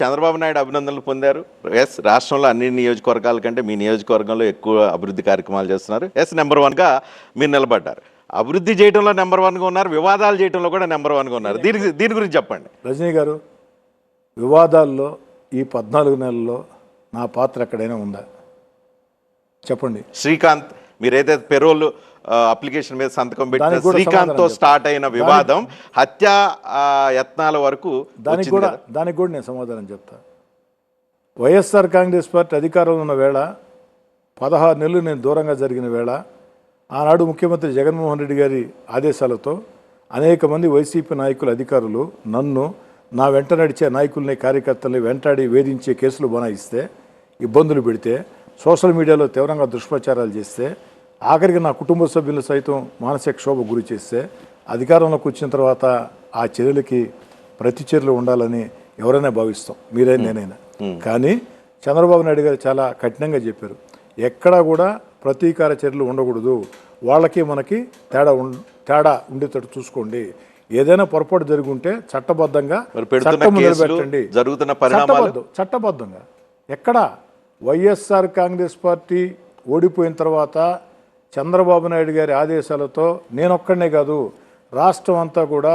చంద్రబాబు నాయుడు అభినందనలు పొందారు. ఎస్, రాష్ట్రంలో అన్ని నియోజకవర్గాల కంటే మీ నియోజకవర్గంలో ఎక్కువ అభివృద్ధి కార్యక్రమాలు చేస్తున్నారు. ఎస్, నెంబర్ 1గా మీరు నిలబడ్డారు. అభివృద్ధి చేయడంలో నెంబర్ 1గా ఉన్నారు, వివాదాలు చేయడంలో కూడా నెంబర్ 1గా ఉన్నారు. దీని గురించి చెప్పండి. రజనీ గారు, వివాదాల్లో ఈ 14 నెలల్లో నా పాత్ర ఎక్కడైనా ఉందా చెప్పండి. శ్రీకాంత్, మీరైతే పెరోల్ అప్లికేషన్ మీద సంతకం పెట్టిన శ్రీకాంత్తో స్టార్ట్ అయిన వివాదం హత్యా యత్నాల వరకు దానికి కూడా నేను సమాధానం చెప్తా. వైఎస్ఆర్ కాంగ్రెస్ పార్టీ అధికారంలో ఉన్న వేళ 16 నెలలు నేను దూరంగా జరిగిన వేళ ఆనాడు ముఖ్యమంత్రి జగన్మోహన్ రెడ్డి గారి ఆదేశాలతో అనేక మంది వైసీపీ నాయకులు, అధికారులు నన్ను, నా వెంట నడిచే నాయకుల్ని, కార్యకర్తల్ని వెంటాడి వేధించే కేసులు బనాయిస్తే, ఇబ్బందులు పెడితే, సోషల్ మీడియాలో తీవ్రంగా దుష్ప్రచారాలు చేస్తే, ఆఖరికి నా కుటుంబ సభ్యులు సైతం మానసిక క్షోభ గురి చేస్తే, అధికారంలోకి వచ్చిన తర్వాత ఆ చర్యలకి ప్రతి చర్యలు ఉండాలని ఎవరైనా భావిస్తాం, మీరైనా నేనైనా. కానీ చంద్రబాబు నాయుడు గారు చాలా కఠినంగా చెప్పారు, ఎక్కడా కూడా ప్రతీకార చర్యలు ఉండకూడదు, వాళ్ళకి మనకి తేడా ఉండేటట్టు చూసుకోండి, ఏదైనా పొరపాటు జరిగి ఉంటే చట్టబద్ధంగా నిలబెట్టండి. చట్టబద్ధంగా ఎక్కడా వైఎస్ఆర్ కాంగ్రెస్ పార్టీ ఓడిపోయిన తర్వాత చంద్రబాబు నాయుడు గారి ఆదేశాలతో నేనొక్కడనే కాదు, రాష్ట్రం అంతా కూడా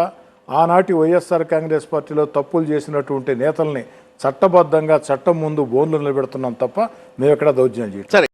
ఆనాటి వైఎస్ఆర్ కాంగ్రెస్ పార్టీలో తప్పులు చేసినటువంటి నేతల్ని చట్టబద్ధంగా చట్టం ముందు బోన్లు నిలబెడుతున్నాం తప్ప మేము ఎక్కడ దౌర్జన్యం చేయట్లేదు.